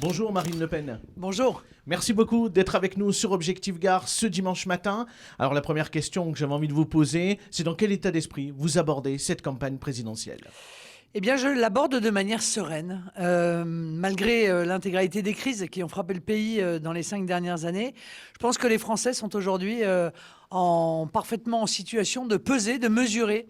Bonjour Marine Le Pen. Bonjour. Merci beaucoup d'être avec nous sur Objectif Gare ce dimanche matin. Alors la première question que j'avais envie de vous poser, c'est dans quel état d'esprit vous abordez cette campagne présidentielle ? Eh bien, je l'aborde de manière sereine. Malgré l'intégralité des crises qui ont frappé le pays dans les 5 dernières années, je pense que les Français sont aujourd'hui parfaitement en situation de peser, de mesurer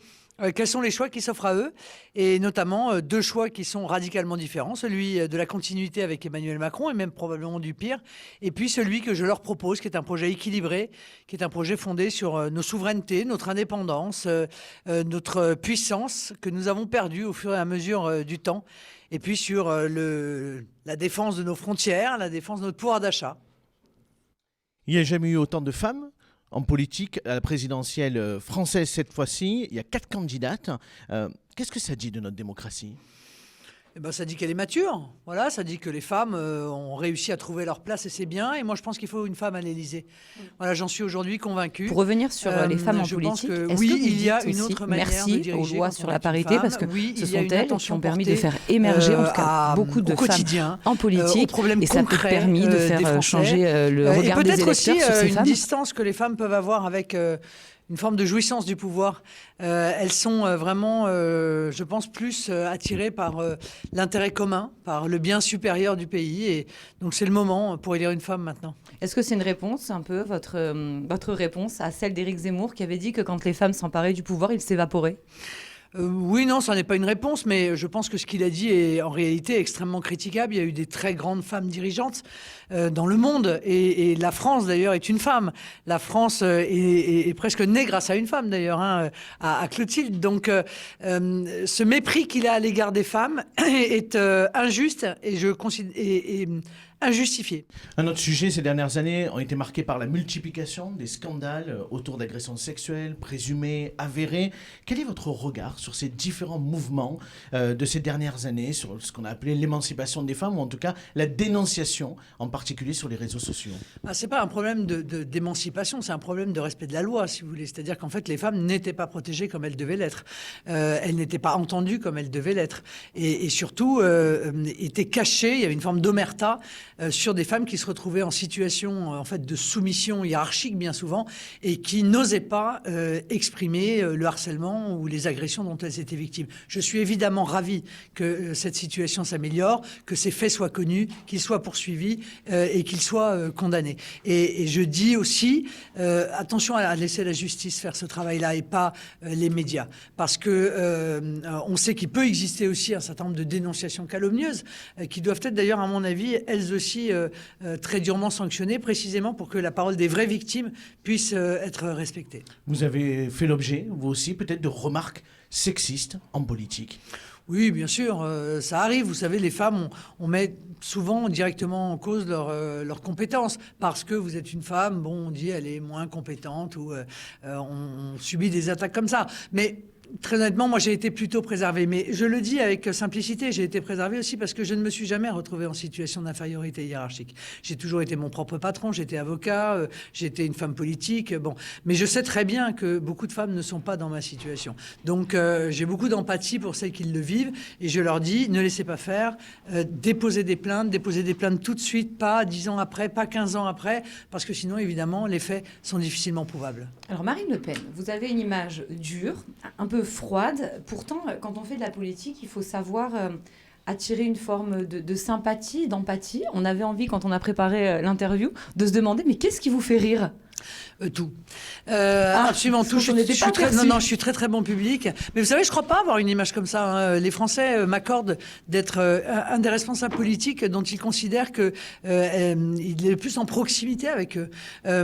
quels sont les choix qui s'offrent à eux, et notamment deux choix qui sont radicalement différents, celui de la continuité avec Emmanuel Macron, et même probablement du pire, et puis celui que je leur propose, qui est un projet équilibré, qui est un projet fondé sur nos souverainetés, notre indépendance, notre puissance que nous avons perdue au fur et à mesure du temps, et puis sur la défense de nos frontières, la défense de notre pouvoir d'achat. Il n'y a jamais eu autant de femmes en politique à la présidentielle française cette fois-ci. Il y a 4 candidates. Qu'est-ce que ça dit de notre démocratie ? Eh ben, ça dit qu'elle est mature. Voilà, ça dit que les femmes ont réussi à trouver leur place et c'est bien. Et moi, je pense qu'il faut une femme à l'Élysée. Voilà, j'en suis aujourd'hui convaincue. Pour revenir sur les femmes en politique, est-ce oui, que vous il y a dites une aussi autre manière de merci diriger aux lois sur la une parité femme. parce que Oui, ce il y a sont une elles qui attention ont permis de portée, faire émerger en tout cas beaucoup de au quotidien, femmes en politique problèmes et ça a peut-être concrets, permis de des faire Français. changer le regard et des peut-être électeurs aussi sur ces une femmes. distance que les femmes peuvent avoir avec une forme de jouissance du pouvoir. Elles sont vraiment, je pense, plus attirées par l'intérêt commun, par le bien supérieur du pays. Et donc c'est le moment pour élire une femme maintenant. Est-ce que c'est une réponse, un peu, votre réponse à celle d'Éric Zemmour qui avait dit que quand les femmes s'emparaient du pouvoir, ils s'évaporaient ? Oui, non, ça n'est pas une réponse, mais je pense que ce qu'il a dit est en réalité extrêmement critiquable. Il y a eu des très grandes femmes dirigeantes dans le monde, et la France d'ailleurs est une femme. La France est presque née grâce à une femme d'ailleurs, hein, à Clotilde. Donc ce mépris qu'il a à l'égard des femmes est injuste et je considère injustifié. Un autre sujet ces dernières années ont été marqués par la multiplication des scandales autour d'agressions sexuelles présumées, avérées. Quel est votre regard sur ces différents mouvements de ces dernières années, sur ce qu'on a appelé l'émancipation des femmes, ou en tout cas la dénonciation, en particulier sur les réseaux sociaux ? C'est pas un problème d'émancipation, c'est un problème de respect de la loi, si vous voulez. C'est-à-dire qu'en fait, les femmes n'étaient pas protégées comme elles devaient l'être. Elles n'étaient pas entendues comme elles devaient l'être. Et surtout, étaient cachées, il y avait une forme d'omerta sur des femmes qui se retrouvaient en situation en fait de soumission hiérarchique bien souvent et qui n'osaient pas exprimer le harcèlement ou les agressions dont elles étaient victimes. Je suis évidemment ravie que cette situation s'améliore, que ces faits soient connus, qu'ils soient poursuivis et qu'ils soient condamnés. Et je dis aussi attention à laisser la justice faire ce travail-là et pas les médias, parce que on sait qu'il peut exister aussi un certain nombre de dénonciations calomnieuses qui doivent être d'ailleurs à mon avis elles aussi très durement sanctionnées, précisément pour que la parole des vraies victimes puisse être respectée. Vous avez fait l'objet, vous aussi, peut-être de remarques sexistes en politique ? Oui, bien sûr, ça arrive. Vous savez, les femmes, on met souvent directement en cause leurs compétences. Parce que vous êtes une femme, bon, on dit elle est moins compétente ou on subit des attaques comme ça. Mais très honnêtement, moi, j'ai été plutôt préservée. Mais je le dis avec simplicité, j'ai été préservée aussi parce que je ne me suis jamais retrouvée en situation d'infériorité hiérarchique. J'ai toujours été mon propre patron, j'étais avocat, j'étais une femme politique. Bon, mais je sais très bien que beaucoup de femmes ne sont pas dans ma situation. Donc, j'ai beaucoup d'empathie pour celles qui le vivent. Et je leur dis, ne laissez pas faire, déposez des plaintes tout de suite, pas 10 ans après, pas 15 ans après, parce que sinon, évidemment, les faits sont difficilement prouvables. Alors, Marine Le Pen, vous avez une image dure, un peu froide. Pourtant, quand on fait de la politique, il faut savoir attirer une forme de sympathie, d'empathie. On avait envie, quand on a préparé l'interview, de se demander, mais qu'est-ce qui vous fait rire ? Tout. Absolument tout. Je suis très très bon public. Mais vous savez, je crois pas avoir une image comme ça. Hein. Les Français m'accordent d'être un des responsables politiques dont ils considèrent que il est le plus en proximité avec eux.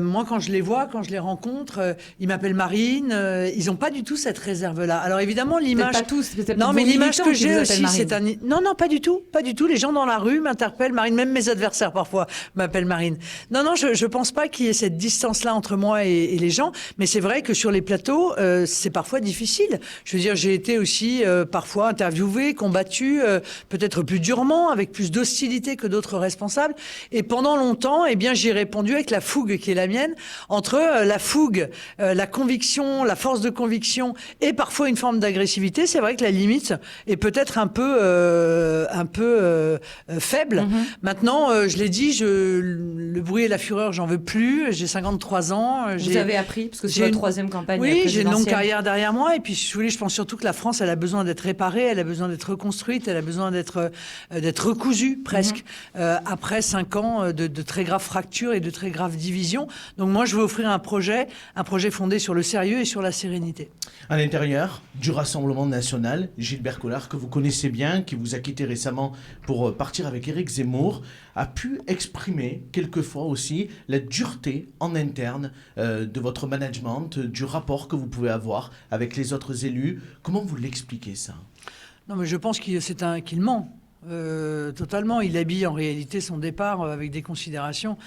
Moi, quand je les vois, quand je les rencontre, ils m'appellent Marine. Ils ont pas du tout cette réserve-là. Alors évidemment, l'image. Peut-être pas tous. Peut-être non, mais l'image que j'ai aussi, Marine. c'est un. Non, pas du tout. Pas du tout. Les gens dans la rue m'interpellent Marine. Même mes adversaires parfois m'appellent Marine. Non, je pense pas qu'il y ait cette distance distance-là entre moi et les gens. Mais c'est vrai que sur les plateaux, c'est parfois difficile. Je veux dire, j'ai été aussi parfois interviewée, combattue, peut-être plus durement, avec plus d'hostilité que d'autres responsables. Et pendant longtemps, eh bien, j'ai répondu avec la fougue qui est la mienne, entre la fougue, la conviction, la force de conviction et parfois une forme d'agressivité. C'est vrai que la limite est peut-être un peu faible. Maintenant, je l'ai dit, le bruit et la fureur, j'en veux plus. J'ai 53 ans. Vous avez appris, parce que c'est votre troisième campagne Oui, j'ai une longue présidentielle. carrière derrière moi. Et puis, si vous voulez, je pense surtout que la France, elle a besoin d'être réparée, elle a besoin d'être reconstruite, elle a besoin d'être recousue presque, après 5 ans de très graves fractures et de très graves divisions. Donc moi, je veux offrir un projet fondé sur le sérieux et sur la sérénité. À l'intérieur du Rassemblement national, Gilbert Collard, que vous connaissez bien, qui vous a quitté récemment pour partir avec Éric Zemmour, a pu exprimer quelquefois aussi la dureté en interne de votre management, du rapport que vous pouvez avoir avec les autres élus. Comment vous l'expliquez ça? Non, mais je pense qu'il ment. Totalement. Il habille en réalité son départ avec des considérations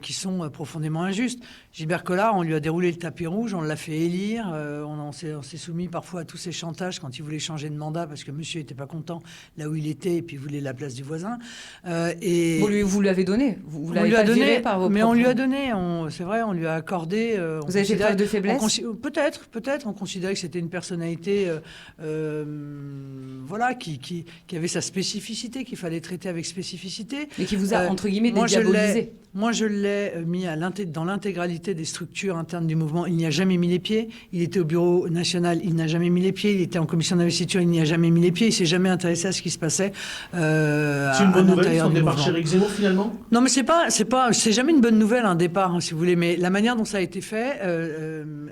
qui sont profondément injustes. Gilbert Collard, on lui a déroulé le tapis rouge, on l'a fait élire, on s'est soumis parfois à tous ses chantages quand il voulait changer de mandat parce que monsieur n'était pas content là où il était et puis voulait la place du voisin. Et vous lui avez donné, vous l'avez pas donné, viré par vos mais propres... on lui a donné, c'est vrai, on lui a accordé. Vous avez fait preuve de faiblesse? Peut-être, on considérait que c'était une personnalité voilà, qui avait sa spécificité, qu'il fallait traiter avec spécificité. Mais qui vous a, entre guillemets, dédiabolisé. Moi, je l'ai mis dans l'intégralité des structures internes du mouvement. Il n'y a jamais mis les pieds. Il était au bureau national, il n'a jamais mis les pieds. Il était en commission d'investiture, il n'y a jamais mis les pieds. Il s'est jamais intéressé à ce qui se passait. C'est une bonne nouvelle, son départ chez Éric Zemmour, finalement? Non, mais c'est jamais une bonne nouvelle, un départ, hein, si vous voulez. Mais la manière dont ça a été fait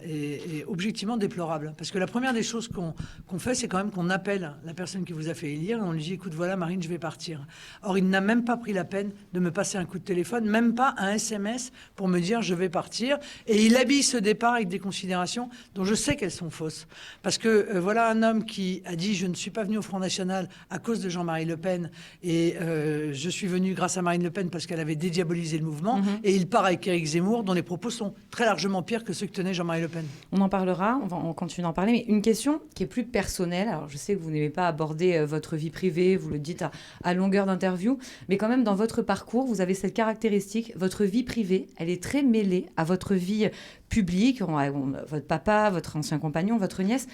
est objectivement déplorable. Parce que la première des choses qu'on fait, c'est quand même qu'on appelle la personne qui vous a fait élire et on lui dit, écoute, voilà, Marine, je vais partir. Or, il n'a même pas pris la peine de me passer un coup de téléphone, même pas un SMS pour me dire je vais partir. Et il habille ce départ avec des considérations dont je sais qu'elles sont fausses. Parce que voilà un homme qui a dit je ne suis pas venu au Front National à cause de Jean-Marie Le Pen et je suis venu grâce à Marine Le Pen parce qu'elle avait dédiabolisé le mouvement. Et il part avec Éric Zemmour dont les propos sont très largement pires que ceux que tenait Jean-Marie Le Pen. On en parlera, on continue d'en parler, mais une question qui est plus personnelle. Alors je sais que vous n'aimez pas aborder votre vie privée, vous le dites à longueur d'interview, mais quand même dans votre parcours, vous avez cette caractéristique, votre vie privée, elle est très mêlée à votre vie publique, votre papa, votre ancien compagnon, votre nièce.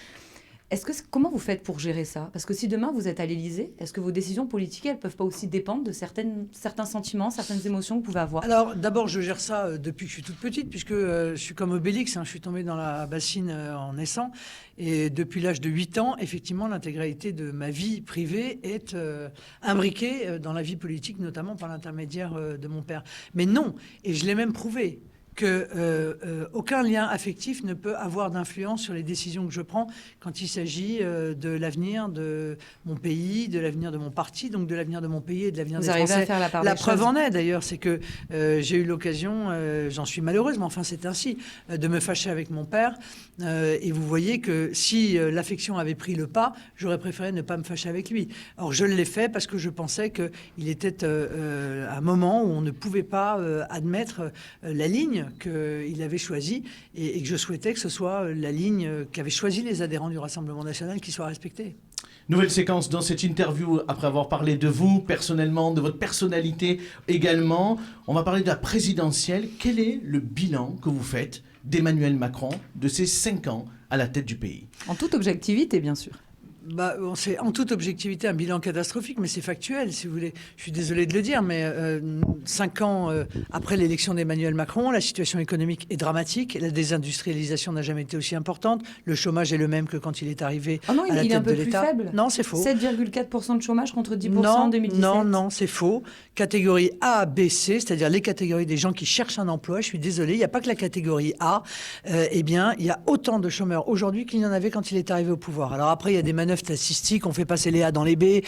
Comment vous faites pour gérer ça? Parce que si demain vous êtes à l'Élysée, est-ce que vos décisions politiques, elles peuvent pas aussi dépendre de certains sentiments, certaines émotions que vous pouvez avoir? Alors d'abord, je gère ça depuis que je suis toute petite, puisque je suis comme Obélix, je suis tombée dans la bassine en naissant. Et depuis l'âge de 8 ans, effectivement, l'intégralité de ma vie privée est imbriquée dans la vie politique, notamment par l'intermédiaire de mon père. Mais non, et je l'ai même prouvé, qu'aucun lien affectif ne peut avoir d'influence sur les décisions que je prends quand il s'agit de l'avenir de mon pays, de l'avenir de mon parti, donc de l'avenir de mon pays et de l'avenir des Français. Vous arrivez à faire la part des choses. La preuve en est d'ailleurs, c'est que j'ai eu l'occasion, j'en suis malheureuse, mais enfin c'est ainsi, de me fâcher avec mon père. Et vous voyez que si l'affection avait pris le pas, j'aurais préféré ne pas me fâcher avec lui. Or je l'ai fait parce que je pensais qu'il était un moment où on ne pouvait pas admettre la ligne qu'il avait choisi et que je souhaitais que ce soit la ligne qu'avaient choisi les adhérents du Rassemblement national qui soit respectée. Nouvelle séquence dans cette interview, après avoir parlé de vous personnellement, de votre personnalité également. On va parler de la présidentielle. Quel est le bilan que vous faites d'Emmanuel Macron de ses 5 ans à la tête du pays? En toute objectivité, bien sûr. C'est en toute objectivité un bilan catastrophique, mais c'est factuel, si vous voulez. Je suis désolé de le dire, mais 5 ans après l'élection d'Emmanuel Macron, la situation économique est dramatique. La désindustrialisation n'a jamais été aussi importante. Le chômage est le même que quand il est arrivé à la tête de l'État. Il est un peu plus faible. Non, c'est faux. 7,4% de chômage contre 10% en 2017. Non, c'est faux. Catégorie A, B, C, c'est-à-dire les catégories des gens qui cherchent un emploi. Je suis désolé, il n'y a pas que la catégorie A. Eh bien, il y a autant de chômeurs aujourd'hui qu'il y en avait quand il est arrivé au pouvoir. Alors après, il y a des manœuvres manœuvres statistiques, on fait passer les A dans les B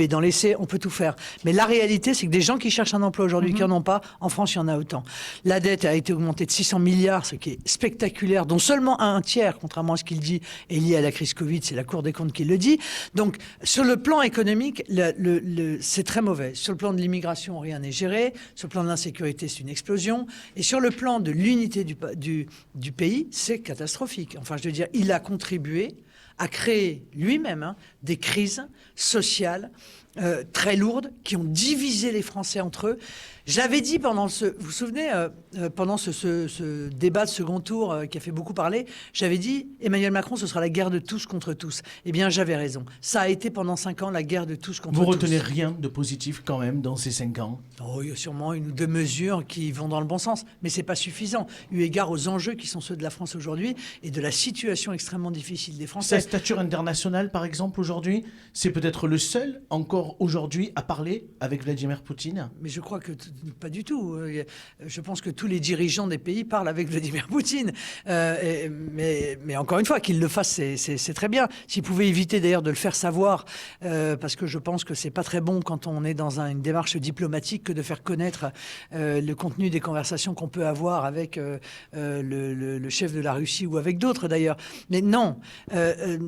dans les C, on peut tout faire. Mais la réalité, c'est que des gens qui cherchent un emploi aujourd'hui, qui n'en ont pas, en France, il y en a autant. La dette a été augmentée de 600 milliards, ce qui est spectaculaire, dont seulement un tiers, contrairement à ce qu'il dit, est lié à la crise Covid, c'est la Cour des comptes qui le dit. Donc, sur le plan économique, c'est très mauvais. Sur le plan de l'immigration, rien n'est géré. Sur le plan de l'insécurité, c'est une explosion. Et sur le plan de l'unité du pays, c'est catastrophique. Enfin, je veux dire, il a contribué à créer lui-même des crises sociales très lourdes qui ont divisé les Français entre eux. J'avais dit pendant vous vous souvenez, pendant ce débat de second tour qui a fait beaucoup parler, j'avais dit Emmanuel Macron, ce sera la guerre de tous contre tous. Eh bien, j'avais raison. Ça a été pendant 5 ans la guerre de tous contre tous. Vous retenez rien de positif quand même dans ces 5 ans? Oh, il y a sûrement une ou deux mesures qui vont dans le bon sens, mais c'est pas suffisant, eu égard aux enjeux qui sont ceux de la France aujourd'hui et de la situation extrêmement difficile des Français. Sa stature internationale, par exemple, aujourd'hui, c'est peut-être le seul encore aujourd'hui à parler avec Vladimir Poutine? Mais je crois que pas du tout. Je pense que tous les dirigeants des pays parlent avec Vladimir Poutine. Mais encore une fois, qu'il le fasse, c'est très bien. S'il pouvait éviter d'ailleurs de le faire savoir, parce que je pense que c'est pas très bon quand on est dans une démarche diplomatique que de faire connaître le contenu des conversations qu'on peut avoir avec le chef de la Russie ou avec d'autres d'ailleurs. Mais non,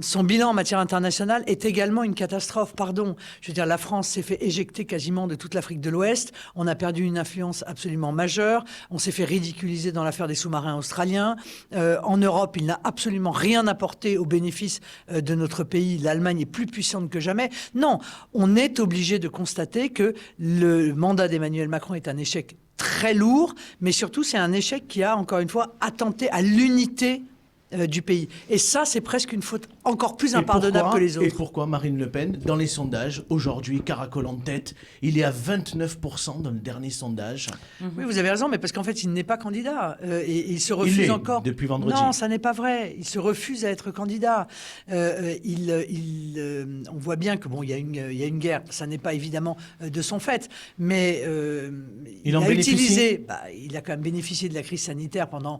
son bilan en matière internationale est également une catastrophe. Pardon. Je veux dire, la France s'est fait éjecter quasiment de toute l'Afrique de l'Ouest. On a perdu une influence absolument majeure. On s'est fait ridiculiser dans l'affaire des sous-marins australiens. En Europe, il n'a absolument rien apporté au bénéfice de notre pays. L'Allemagne est plus puissante que jamais. Non, on est obligé de constater que le mandat d'Emmanuel Macron est un échec très lourd, mais surtout c'est un échec qui a, encore une fois, attenté à l'unité du pays. Et ça, c'est presque une faute encore plus impardonnable que les autres. Et pourquoi Marine Le Pen, dans les sondages, aujourd'hui, caracole en tête, il est à 29% dans le dernier sondage? Oui, vous avez raison, mais parce qu'en fait, il n'est pas candidat. Et il se refuse encore. Depuis vendredi. Non, ça n'est pas vrai. Il se refuse à être candidat. On voit bien que, bon, il y a une guerre. Ça n'est pas évidemment de son fait. Mais il a utilisé. Il a quand même bénéficié de la crise sanitaire pendant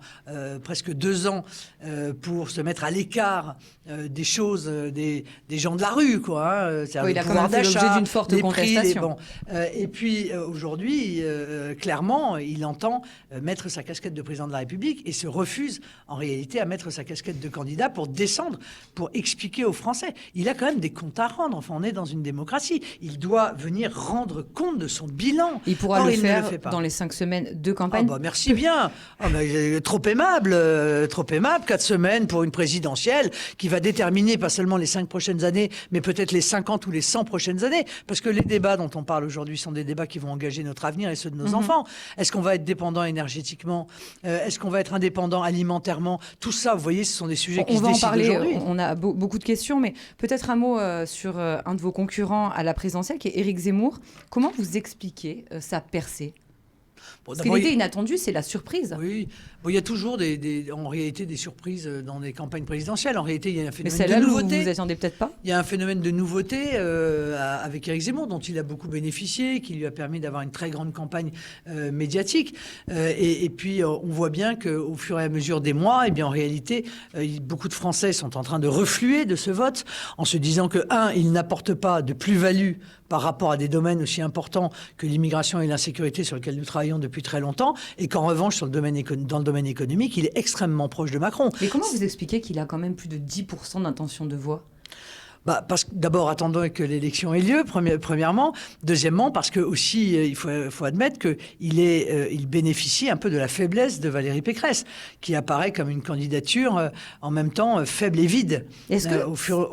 presque 2 ans pour se mettre à l'écart des choses, des gens de la rue, quoi. Oui, il a quand même fait l'objet d'une forte contestation. Et puis aujourd'hui, clairement, il entend mettre sa casquette de président de la République et se refuse en réalité à mettre sa casquette de candidat pour descendre, pour expliquer aux Français. Il a quand même des comptes à rendre. Enfin, on est dans une démocratie. Il doit venir rendre compte de son bilan. Il pourra le faire dans les 5 semaines de campagne. Merci bien. Trop aimable, trop aimable. 4 semaines pour une présidentielle qui va déterminer pas seulement les 5 prochaines années, mais peut-être les 50 ou les 100 prochaines années. Parce que les débats dont on parle aujourd'hui sont des débats qui vont engager notre avenir et ceux de nos enfants. Est-ce qu'on va être dépendant énergétiquement? Est-ce qu'on va être indépendant alimentairement? Tout ça, vous voyez, ce sont des sujets qui se décident aujourd'hui. On a beaucoup de questions, mais peut-être un mot sur un de vos concurrents à la présidentielle, qui est Éric Zemmour. Comment vous expliquez sa percée? Parce que l'idée inattendue, c'est la surprise. Oui, il y a toujours en réalité des surprises dans des campagnes présidentielles. En réalité, il y a un phénomène de nouveauté. Vous vous attendez peut-être pas. Il y a un phénomène de nouveauté avec Éric Zemmour, dont il a beaucoup bénéficié, qui lui a permis d'avoir une très grande campagne médiatique. Et puis, on voit bien qu'au fur et à mesure des mois, eh bien, en réalité, beaucoup de Français sont en train de refluer de ce vote en se disant que, il n'apporte pas de plus-value par rapport à des domaines aussi importants que l'immigration et l'insécurité sur lesquels nous travaillons depuis très longtemps, et qu'en revanche, dans le domaine économique, il est extrêmement proche de Macron. Mais comment vous expliquez qu'il a quand même plus de 10% d'intention de voix? Parce que d'abord, attendons que l'élection ait lieu, premièrement. Deuxièmement, parce que aussi, il faut admettre qu'il bénéficie un peu de la faiblesse de Valérie Pécresse, qui apparaît comme une candidature en même temps faible et vide au fur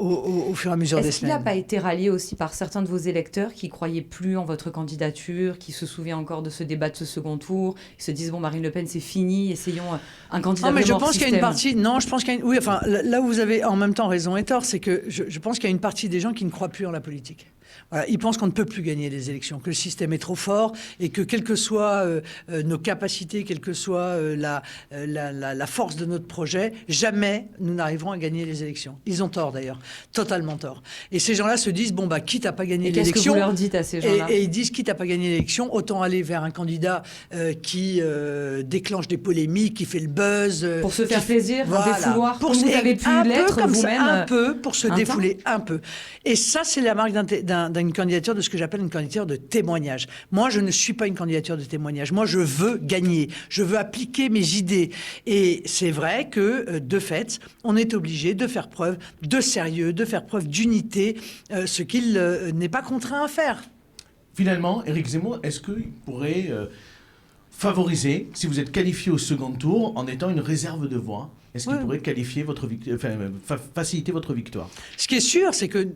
et à mesure des semaines. Est-ce qu'il n'a pas été rallié aussi par certains de vos électeurs qui croyaient plus en votre candidature, qui se souviennent encore de ce débat de ce second tour, qui se disent Marine Le Pen, c'est fini, essayons un candidat vraiment hors je pense système. qu'il y a une partie. Non, je pense qu'il y a une. Oui, enfin, là où vous avez en même temps raison et tort, c'est que je pense qu'il y a une partie des gens qui ne croient plus en la politique. Voilà, ils pensent qu'on ne peut plus gagner les élections, que le système est trop fort et que quelles que soient nos capacités, quelle que soit la force de notre projet, jamais nous n'arriverons à gagner les élections. Ils ont tort d'ailleurs, totalement tort. Et ces gens-là se disent, bon, quitte à pas gagner l'élection... Qu'est-ce que vous leur dites à ces gens-là? Et ils disent, quitte à pas gagner l'élection, autant aller vers un candidat qui déclenche des polémiques, qui fait le buzz... Pour se faire plaisir, voilà, un défouloir, pour comme vous avez pu l'être vous-même. Un peu, pour se défouler un peu. Et ça, c'est la marque d'une candidature, de ce que j'appelle une candidature de témoignage. Moi, je ne suis pas une candidature de témoignage. Moi, je veux gagner. Je veux appliquer mes idées. Et c'est vrai que, de fait, on est obligé de faire preuve de sérieux, de faire preuve d'unité, ce qu'il n'est pas contraint à faire. Finalement, Éric Zemmour, est-ce qu'il pourrait favoriser, si vous êtes qualifié au second tour, en étant une réserve de voix, est-ce qu'il pourrait qualifier faciliter votre victoire? Ce qui est sûr, c'est que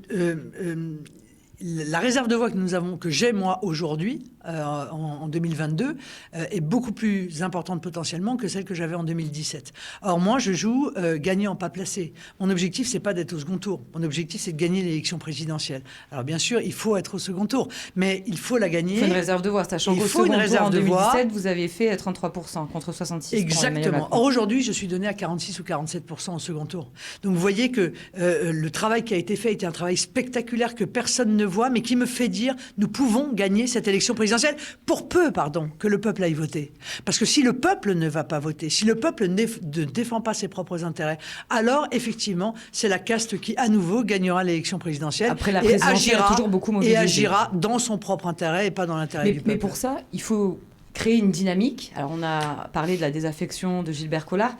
la réserve de voix que j'ai moi aujourd'hui, en 2022, est beaucoup plus importante potentiellement que celle que j'avais en 2017. Or, moi, je joue gagnant, pas placé. Mon objectif, c'est pas d'être au second tour. Mon objectif, c'est de gagner l'élection présidentielle. Alors, bien sûr, il faut être au second tour, mais il faut la gagner. Il faut une réserve de voix, sachant qu'au second tour, en 2017, vous avez fait 33% contre 66%. Exactement. Or, aujourd'hui, je suis donné à 46 ou 47% au second tour. Donc, vous voyez que le travail qui a été fait était un travail spectaculaire que personne ne voit, mais qui me fait dire, nous pouvons gagner cette élection présidentielle, pour peu, que le peuple aille voter. Parce que si le peuple ne va pas voter, si le peuple ne défend pas ses propres intérêts, alors, effectivement, c'est la caste qui, à nouveau, gagnera l'élection présidentielle. Après, la présidentielle a toujours beaucoup mobilisé. Et agira dans son propre intérêt et pas dans l'intérêt du peuple. Mais pour ça, il faut créer une dynamique. Alors, on a parlé de la désaffection de Gilbert Collard.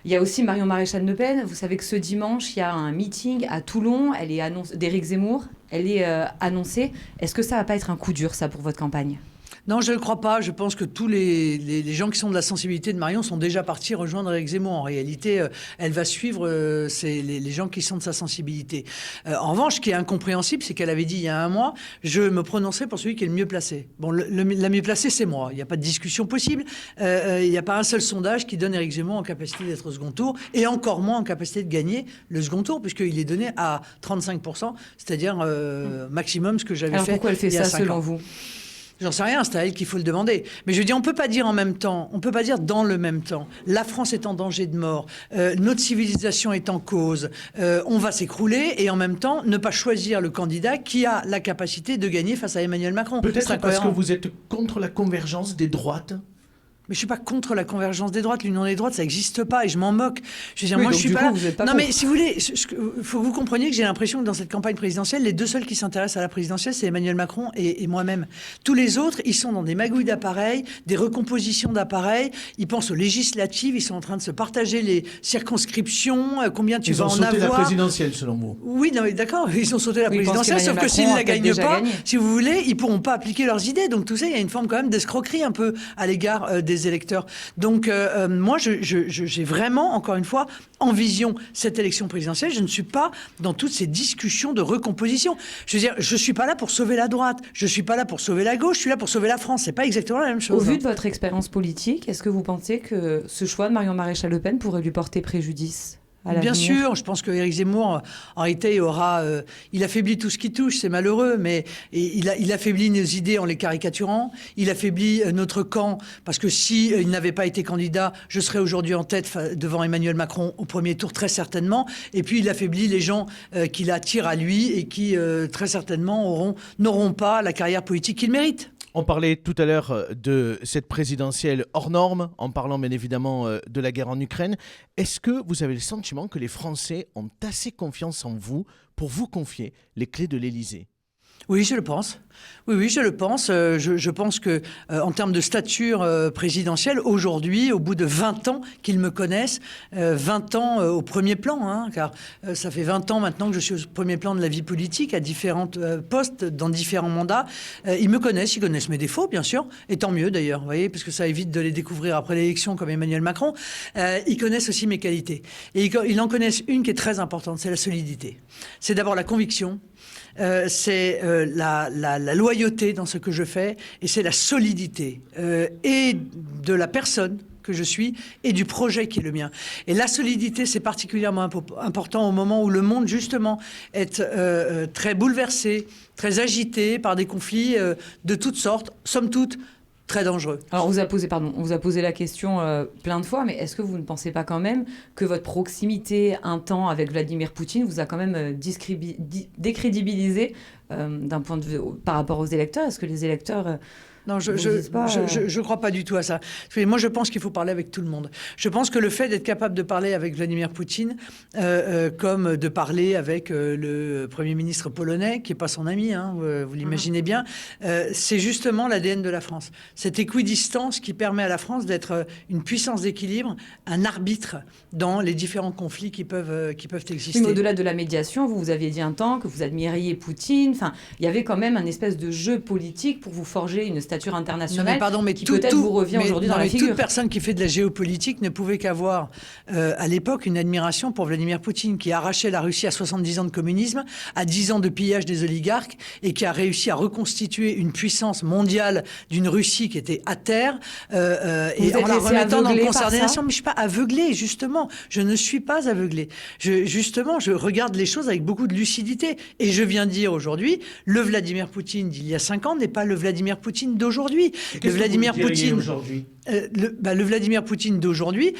Il y a aussi Marion Maréchal Le Pen. Vous savez que ce dimanche, il y a un meeting à Toulon. Elle est d'Éric Zemmour. Elle est annoncée. Est-ce que ça va pas être un coup dur, ça, pour votre campagne? Non, je ne le crois pas. Je pense que tous les gens qui sont de la sensibilité de Marion sont déjà partis rejoindre Éric Zemmour. En réalité, elle va suivre les gens qui sont de sa sensibilité. En revanche, ce qui est incompréhensible, c'est qu'elle avait dit il y a un mois, je me prononcerai pour celui qui est le mieux placé. Bon, la mieux placée, c'est moi. Il n'y a pas de discussion possible. Il n'y a pas un seul sondage qui donne Éric Zemmour en capacité d'être au second tour, et encore moins en capacité de gagner le second tour, puisqu'il est donné à 35%, c'est-à-dire maximum ce que j'avais fait. Alors pourquoi elle fait ça, selon vous? J'en sais rien, c'est à elle qu'il faut le demander. Mais je veux dire, on peut pas dire en même temps, on peut pas dire dans le même temps, la France est en danger de mort, notre civilisation est en cause, on va s'écrouler, et en même temps, ne pas choisir le candidat qui a la capacité de gagner face à Emmanuel Macron. Peut-être parce que vous êtes contre la convergence des droites. Mais je suis pas contre la convergence des droites. L'union des droites, ça n'existe pas et je m'en moque. Je veux dire, oui, moi, donc, je suis pas là. Non, mais si vous voulez, il faut que vous compreniez que j'ai l'impression que dans cette campagne présidentielle, les deux seuls qui s'intéressent à la présidentielle, c'est Emmanuel Macron et moi-même. Tous les autres, ils sont dans des magouilles d'appareils, des recompositions d'appareils. Ils pensent aux législatives. Ils sont en train de se partager les circonscriptions. Combien tu vas en avoir? Ils ont sauté la présidentielle, selon vous. Oui, non, mais d'accord. Ils ont sauté la présidentielle, sauf que s'ils ne la gagnent pas, si vous voulez, ils pourront pas appliquer leurs idées. Donc tout ça, il y a une forme quand même d'escroquerie un peu à l'égard des électeurs. Donc, moi, j'ai vraiment, encore une fois, en vision cette élection présidentielle. Je ne suis pas dans toutes ces discussions de recomposition. Je veux dire, je ne suis pas là pour sauver la droite. Je ne suis pas là pour sauver la gauche. Je suis là pour sauver la France. C'est pas exactement la même chose. Au vu de votre expérience politique, est-ce que vous pensez que ce choix de Marion Maréchal Le Pen pourrait lui porter préjudice? Bien sûr, je pense qu'Éric Zemmour, en réalité, il affaiblit tout ce qui touche, c'est malheureux, mais il affaiblit nos idées en les caricaturant, il affaiblit notre camp, parce que il n'avait pas été candidat, je serais aujourd'hui en tête devant Emmanuel Macron au premier tour, très certainement, et puis il affaiblit les gens qu'il attire à lui et qui, très certainement, n'auront pas la carrière politique qu'ils méritent. On parlait tout à l'heure de cette présidentielle hors norme, en parlant bien évidemment de la guerre en Ukraine. Est-ce que vous avez le sentiment que les Français ont assez confiance en vous pour vous confier les clés de l'Élysée ? Oui, je le pense. Oui, je le pense. Je pense que, en termes de stature présidentielle, aujourd'hui, au bout de 20 ans qu'ils me connaissent, 20 ans au premier plan, hein, car ça fait 20 ans maintenant que je suis au premier plan de la vie politique, à différents postes, dans différents mandats. Ils me connaissent, ils connaissent mes défauts, bien sûr, et tant mieux d'ailleurs, vous voyez, parce que ça évite de les découvrir après l'élection comme Emmanuel Macron. Ils connaissent aussi mes qualités. Et ils en connaissent une qui est très importante, c'est la solidité. C'est d'abord la conviction. C'est la loyauté dans ce que je fais et c'est la solidité et de la personne que je suis et du projet qui est le mien. Et la solidité, c'est particulièrement important au moment où le monde, justement, est très bouleversé, très agité par des conflits de toutes sortes, somme toute, très dangereux. Alors, on vous a posé la question plein de fois, mais est-ce que vous ne pensez pas quand même que votre proximité un temps avec Vladimir Poutine vous a quand même décrédibilisé d'un point de vue par rapport aux électeurs? Est-ce que les électeurs... Non, je crois pas du tout à ça. Moi, je pense qu'il faut parler avec tout le monde. Je pense que le fait d'être capable de parler avec Vladimir Poutine, comme de parler avec le Premier ministre polonais, qui n'est pas son ami, hein, vous l'imaginez bien, c'est justement l'ADN de la France. Cette équidistance qui permet à la France d'être une puissance d'équilibre, un arbitre dans les différents conflits qui peuvent exister. Mais au-delà de la médiation, vous aviez dit un temps que vous admiriez Poutine. Enfin, il y avait quand même un espèce de jeu politique pour vous forger une stature internationale qui peut-être vous revient aujourd'hui dans la figure. Toute personne qui fait de la géopolitique ne pouvait qu'avoir à l'époque une admiration pour Vladimir Poutine, qui a arraché la Russie à 70 ans de communisme, à 10 ans de pillage des oligarques, et qui a réussi à reconstituer une puissance mondiale d'une Russie qui était à terre, et en la remettant dans le concert des nations. Mais je ne suis pas aveuglée, justement. Je ne suis pas aveuglée. Je regarde les choses avec beaucoup de lucidité. Et je viens dire aujourd'hui, le Vladimir Poutine d'il y a 5 ans n'est pas le Vladimir Poutine d'aujourd'hui. Le Vladimir Poutine aujourd'hui. Le Vladimir Poutine d'aujourd'hui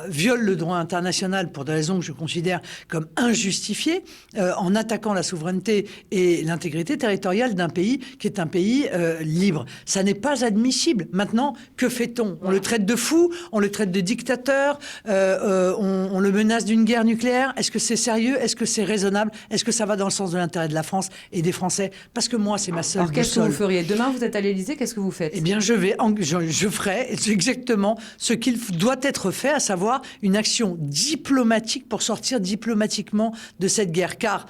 viole le droit international pour des raisons que je considère comme injustifiées, en attaquant la souveraineté et l'intégrité territoriale d'un pays qui est un pays libre. Ça n'est pas admissible. Maintenant, que fait-on? On le traite de fou, on le traite de dictateur, on le menace d'une guerre nucléaire. Est-ce que c'est sérieux? Est-ce que c'est raisonnable? Est-ce que ça va dans le sens de l'intérêt de la France et des Français? Parce que moi, c'est ma seule boussole. Alors, qu'est-ce que vous feriez? Demain, vous êtes à l'Élysée, qu'est-ce que vous faites? Eh bien, je ferai exactement ce qu'il doit être fait, à savoir une action diplomatique pour sortir diplomatiquement de cette guerre. Car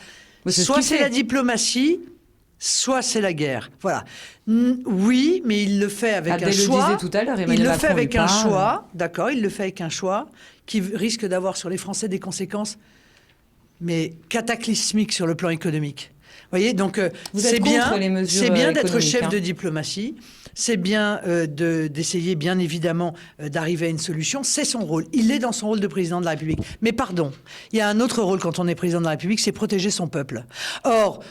soit c'est la diplomatie, soit c'est la guerre. Voilà. Oui, mais il le fait avec un choix. Le disait tout à l'heure, il le fait avec un choix, d'accord, il le fait avec un choix qui risque d'avoir sur les Français des conséquences, mais cataclysmiques sur le plan économique. Vous voyez, donc c'est bien d'être chef de diplomatie, c'est bien d'essayer bien évidemment d'arriver à une solution, c'est son rôle. Il est dans son rôle de président de la République. Mais pardon, il y a un autre rôle quand on est président de la République, c'est protéger son peuple. Or,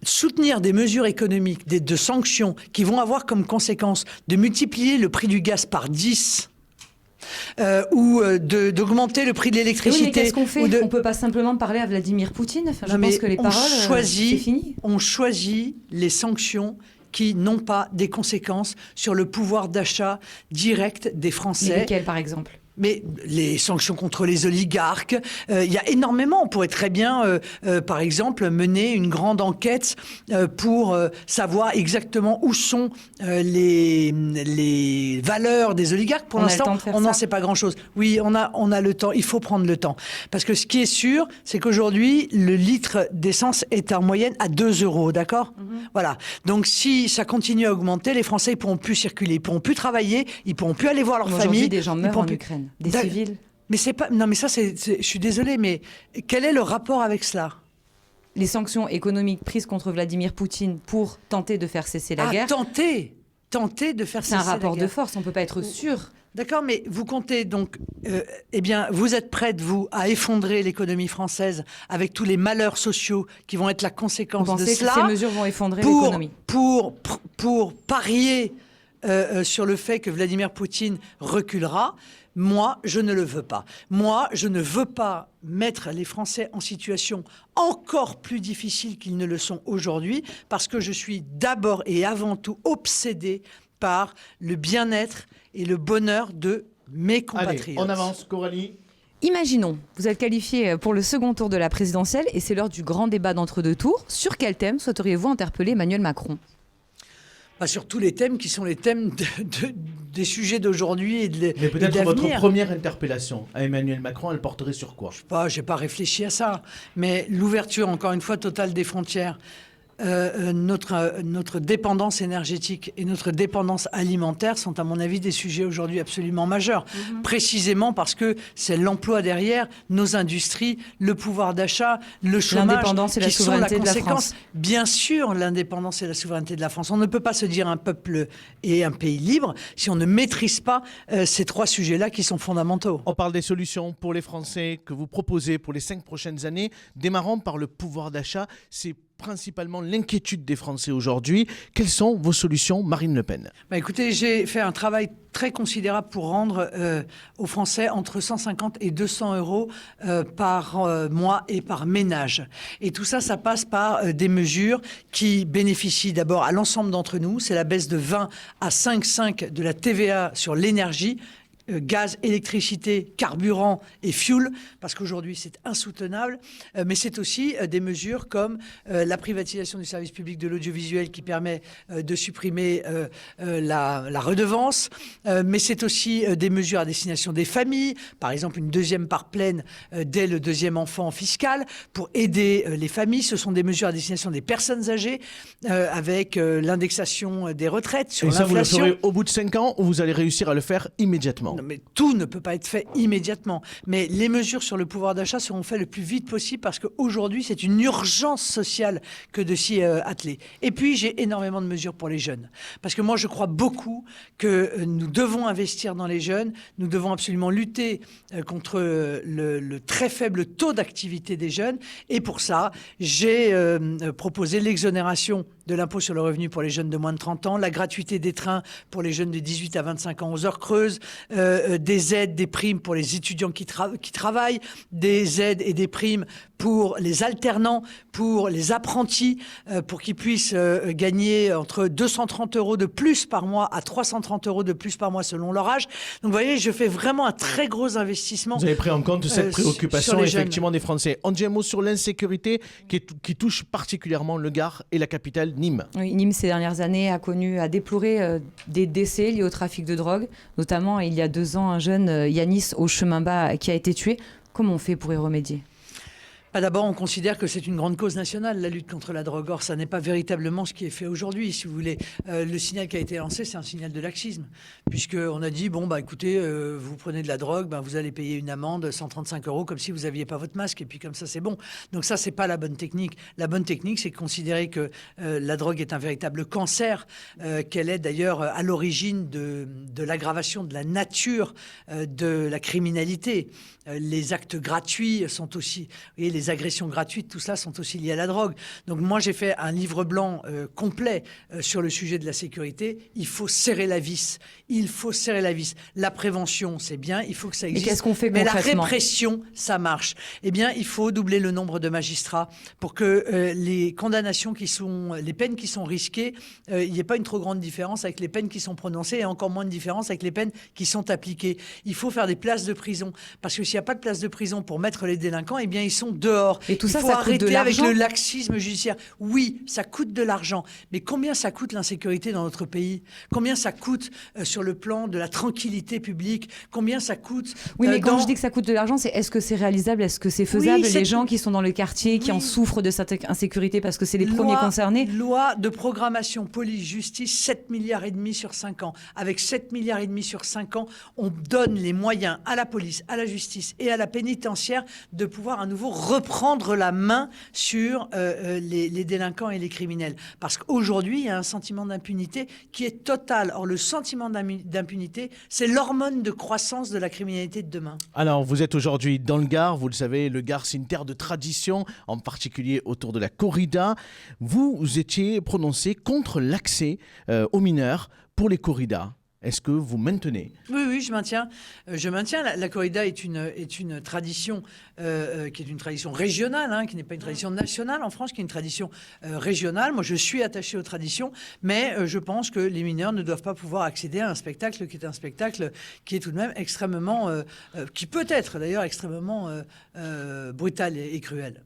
soutenir des mesures économiques, de sanctions qui vont avoir comme conséquence de multiplier le prix du gaz par 10, ou d'augmenter le prix de l'électricité. Oui, qu'est-ce qu'on fait? On ne peut pas simplement parler à Vladimir Poutine. Enfin, je pense que les paroles, c'est fini. On choisit les sanctions qui n'ont pas des conséquences sur le pouvoir d'achat direct des Français. Mais lesquelles, par exemple? Mais les sanctions contre les oligarques, il y a énormément. On pourrait très bien, par exemple, mener une grande enquête pour savoir exactement où sont les valeurs des oligarques. Pour l'instant, on n'en sait pas grand-chose. Oui, on a le temps. Il faut prendre le temps. Parce que ce qui est sûr, c'est qu'aujourd'hui, le litre d'essence est en moyenne à 2 €, d'accord? Voilà. Donc, si ça continue à augmenter, les Français ne pourront plus circuler, ils ne pourront plus travailler, ils ne pourront plus aller voir leur famille. Aujourd'hui, des gens meurent en Ukraine. Des civils. Mais c'est pas. Non, mais ça, je suis désolée, mais quel est le rapport avec cela? Les sanctions économiques prises contre Vladimir Poutine pour tenter de faire cesser la guerre. Tenter de faire cesser la guerre. C'est un rapport de force, on ne peut pas être sûr. D'accord, mais vous comptez donc, eh bien, vous êtes prête, vous, à effondrer l'économie française avec tous les malheurs sociaux qui vont être la conséquence de cela. Vous pensez que ces mesures vont effondrer l'économie? Pour parier sur le fait que Vladimir Poutine reculera. Moi, je ne le veux pas. Moi, je ne veux pas mettre les Français en situation encore plus difficile qu'ils ne le sont aujourd'hui, parce que je suis d'abord et avant tout obsédée par le bien-être et le bonheur de mes compatriotes. Allez, on avance, Coralie. Imaginons, vous êtes qualifié pour le second tour de la présidentielle et c'est l'heure du grand débat d'entre-deux tours. Sur quel thème souhaiteriez-vous interpeller Emmanuel Macron? Sur tous les thèmes qui sont les thèmes des sujets d'aujourd'hui et de l'avenir. Mais peut-être votre première interpellation à Emmanuel Macron, elle porterait sur quoi? Je n'ai pas réfléchi à ça. Mais l'ouverture, encore une fois, totale des frontières, notre dépendance énergétique et notre dépendance alimentaire sont, à mon avis, des sujets aujourd'hui absolument majeurs. Précisément parce que c'est l'emploi derrière, nos industries, le pouvoir d'achat, le chômage, l'indépendance et la souveraineté de la France. Bien sûr, l'indépendance et la souveraineté de la France. On ne peut pas se dire un peuple et un pays libre si on ne maîtrise pas ces trois sujets-là qui sont fondamentaux. On parle des solutions pour les Français que vous proposez pour les 5 prochaines années, démarrant par le pouvoir d'achat. C'est principalement l'inquiétude des Français aujourd'hui. Quelles sont vos solutions, Marine Le Pen? Écoutez, j'ai fait un travail très considérable pour rendre aux Français entre 150 et 200 euros par mois et par ménage. Et tout ça, ça passe par des mesures qui bénéficient d'abord à l'ensemble d'entre nous. C'est la baisse de 20 à 5,5 de la TVA sur l'énergie. Gaz, électricité, carburant et fuel, parce qu'aujourd'hui c'est insoutenable, mais c'est aussi des mesures comme la privatisation du service public de l'audiovisuel qui permet de supprimer la redevance, mais c'est aussi des mesures à destination des familles, par exemple une deuxième part pleine dès le deuxième enfant fiscal, pour aider les familles. Ce sont des mesures à destination des personnes âgées, avec l'indexation des retraites sur l'inflation. Et ça, vous le ferez au bout de 5 ans ou vous allez réussir à le faire immédiatement? Non, mais tout ne peut pas être fait immédiatement. Mais les mesures sur le pouvoir d'achat seront faites le plus vite possible parce qu'aujourd'hui, c'est une urgence sociale que de s'y atteler. Et puis, j'ai énormément de mesures pour les jeunes. Parce que moi, je crois beaucoup que nous devons investir dans les jeunes. Nous devons absolument lutter contre le très faible taux d'activité des jeunes. Et pour ça, j'ai proposé l'exonération de l'impôt sur le revenu pour les jeunes de moins de 30 ans, la gratuité des trains pour les jeunes de 18 à 25 ans aux heures creuses, des aides, des primes pour les étudiants qui travaillent, des aides et des primes pour les alternants, pour les apprentis, pour qu'ils puissent gagner entre 230 euros de plus par mois à 330 euros de plus par mois selon leur âge. Donc vous voyez, je fais vraiment un très gros investissement. Vous avez pris en compte cette préoccupation effectivement des Français. On dit un mot sur l'insécurité qui touche particulièrement le Gard et la capitale Nîmes. Oui, Nîmes ces dernières années a déploré des décès liés au trafic de drogue, notamment il y a 2 ans un jeune Yanis au chemin bas qui a été tué. Comment on fait pour y remédier ? D'abord, on considère que c'est une grande cause nationale, la lutte contre la drogue. Or, ça n'est pas véritablement ce qui est fait aujourd'hui, si vous voulez. Le signal qui a été lancé, c'est un signal de laxisme. Puisqu'on a dit, écoutez, vous prenez de la drogue, vous allez payer une amende 135 euros comme si vous n'aviez pas votre masque. Et puis comme ça, c'est bon. Donc ça, c'est pas la bonne technique. La bonne technique, c'est de considérer que la drogue est un véritable cancer, qu'elle est d'ailleurs à l'origine de l'aggravation de la nature de la criminalité. Les actes gratuits sont aussi... Vous voyez, les agressions gratuites, tout ça sont aussi liées à la drogue. Donc moi, j'ai fait un livre blanc complet sur le sujet de la sécurité. Il faut serrer la vis. Il faut serrer la vis. La prévention, c'est bien. Il faut que ça existe. Et qu'est-ce qu'on fait concrètement ? Mais la concrètement ? répression, ça marche. Eh bien, il faut doubler le nombre de magistrats pour que les condamnations les peines qui sont risquées, il n'y ait pas une trop grande différence avec les peines qui sont prononcées et encore moins de différence avec les peines qui sont appliquées. Il faut faire des places de prison. Parce que s'il n'y a pas de place de prison pour mettre les délinquants, eh bien, ils sont dehors. Et tout ça, il faut ça coûte de arrêter avec l'argent. le laxisme judiciaire. Oui, ça coûte de l'argent. Mais combien ça coûte l'insécurité dans notre pays ? Combien ça coûte sur le plan de la tranquillité publique ? Combien ça coûte Oui, mais quand je dis que ça coûte de l'argent, c'est est-ce que c'est réalisable ? Est-ce que c'est faisable ? Les gens qui sont dans le quartier, qui en souffrent de cette insécurité parce que c'est les premiers concernés. Loi de programmation police-justice, 7 milliards et demi sur 5 ans. Avec 7 milliards et demi sur 5 ans, on donne les moyens à la police, à la justice et à la pénitentiaire de pouvoir à nouveau reprendre la main sur les délinquants et les criminels. Parce qu'aujourd'hui, il y a un sentiment d'impunité qui est total. Or, le sentiment d'impunité, c'est l'hormone de croissance de la criminalité de demain. Alors, vous êtes aujourd'hui dans le Gard. Vous le savez, le Gard, c'est une terre de tradition, en particulier autour de la corrida. Vous étiez prononcé contre l'accès aux mineurs pour les corridas. Est-ce que vous maintenez ? Oui, je maintiens. La corrida est une tradition qui est une tradition régionale, qui n'est pas une tradition nationale en France, qui est une tradition régionale. Moi, je suis attaché aux traditions, mais je pense que les mineurs ne doivent pas pouvoir accéder à un spectacle qui est tout de même extrêmement, qui peut être d'ailleurs extrêmement brutal et cruel.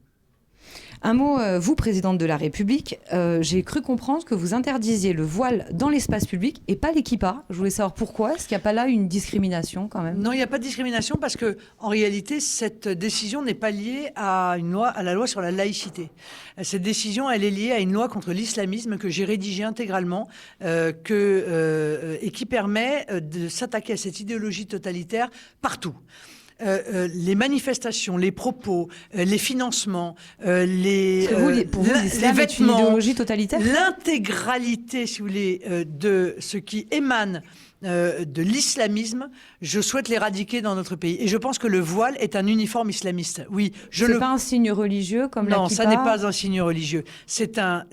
Un mot, vous, présidente de la République, j'ai cru comprendre que vous interdisiez le voile dans l'espace public et pas l'équipa. Je voulais savoir pourquoi. Est-ce qu'il n'y a pas là une discrimination quand même? Non, il n'y a pas de discrimination parce que, en réalité, cette décision n'est pas liée à la loi sur la laïcité. Cette décision, elle est liée à une loi contre l'islamisme que j'ai rédigée intégralement et qui permet de s'attaquer à cette idéologie totalitaire partout. Les manifestations, les propos, les financements, Pour vous, l'islam est une idéologie totalitaire? L'intégralité, si vous voulez, de ce qui émane de l'islamisme, je souhaite l'éradiquer dans notre pays. Et je pense que le voile est un uniforme islamiste. Oui, c'est pas un signe religieux comme la Non, kippa? ça n'est pas un signe religieux. C'est un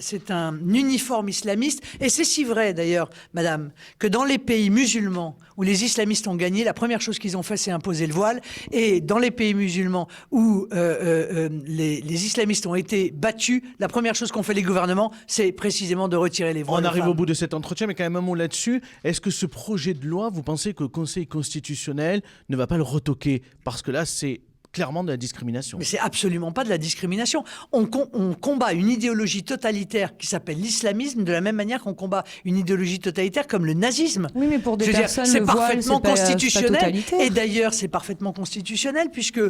uniforme islamiste. Et c'est si vrai, d'ailleurs, madame, que dans les pays musulmans où les islamistes ont gagné, la première chose qu'ils ont fait, c'est imposer le voile. Et dans les pays musulmans où les islamistes ont été battus, la première chose qu'ont fait les gouvernements, c'est précisément de retirer les voiles. On arrive au bout de cet entretien, mais quand même un mot là-dessus. Est-ce que ce projet de loi, vous pensez que le Conseil constitutionnel ne va pas le retoquer? Parce que là, c'est clairement de la discrimination. Mais c'est absolument pas de la discrimination. On combat une idéologie totalitaire qui s'appelle l'islamisme de la même manière qu'on combat une idéologie totalitaire comme le nazisme. Oui, mais pour des personnes, c'est le voile, parfaitement c'est pas constitutionnel. totalitaire. Et d'ailleurs, c'est parfaitement constitutionnel puisque,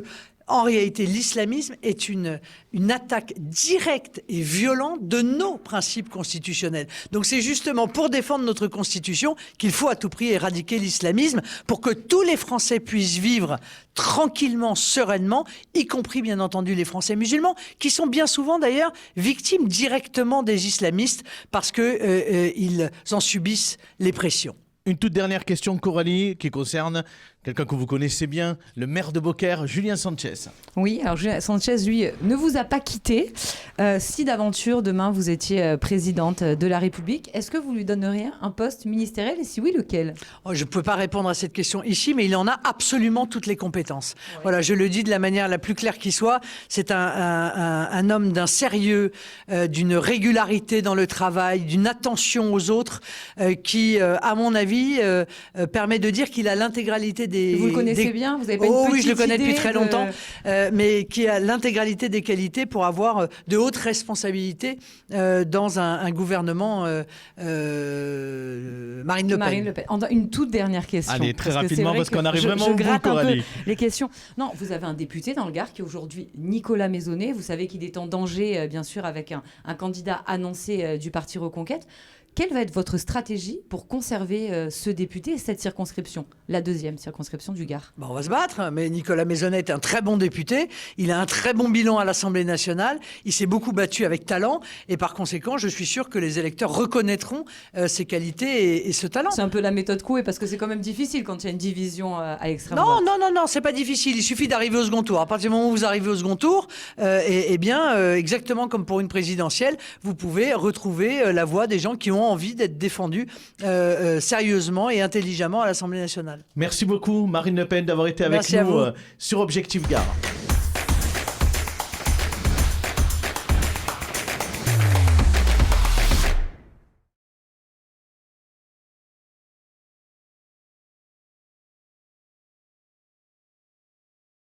en réalité, l'islamisme est une attaque directe et violente de nos principes constitutionnels. Donc c'est justement pour défendre notre Constitution qu'il faut à tout prix éradiquer l'islamisme pour que tous les Français puissent vivre tranquillement, sereinement, y compris bien entendu les Français musulmans, qui sont bien souvent d'ailleurs victimes directement des islamistes parce qu'ils en subissent les pressions. Une toute dernière question, Coralie, qui concerne quelqu'un que vous connaissez bien, le maire de Beaucaire, Julien Sanchez. Oui, alors Julien Sanchez, lui, ne vous a pas quitté. Si d'aventure, demain, vous étiez présidente de la République, est-ce que vous lui donneriez un poste ministériel et si oui, lequel? Je ne peux pas répondre à cette question ici, mais il en a absolument toutes les compétences. Ouais. Voilà, je le dis de la manière la plus claire qui soit. C'est un homme d'un sérieux, d'une régularité dans le travail, d'une attention aux autres qui, à mon avis, permet de dire qu'il a l'intégralité des... Vous le connaissez bien? Vous avez pas une petite oui, je le connais depuis très longtemps, de... mais qui a l'intégralité des qualités pour avoir de hautes responsabilités dans un gouvernement Marine Le Pen. Une toute dernière question. Allez, très rapidement, parce qu'on arrive vraiment au bout, Coralie. Les questions. Non, vous avez un député dans le Gard qui est aujourd'hui Nicolas Maisonnet. Vous savez qu'il est en danger, bien sûr, avec un candidat annoncé du Parti Reconquête. Quelle va être votre stratégie pour conserver ce député et cette circonscription, la deuxième circonscription du Gard? On va se battre, mais Nicolas Maisonnet est un très bon député. Il a un très bon bilan à l'Assemblée nationale. Il s'est beaucoup battu avec talent. Et par conséquent, je suis sûr que les électeurs reconnaîtront ses qualités et ce talent. C'est un peu la méthode Coué, parce que c'est quand même difficile quand il y a une division à l'extrême droite. Non, c'est pas difficile. Il suffit d'arriver au second tour. À partir du moment où vous arrivez au second tour, exactement comme pour une présidentielle, vous pouvez retrouver la voix des gens qui ont envie d'être défendus sérieusement et intelligemment à l'Assemblée nationale. Merci beaucoup, Marine Le Pen, d'avoir été avec nous sur Objectif Gard.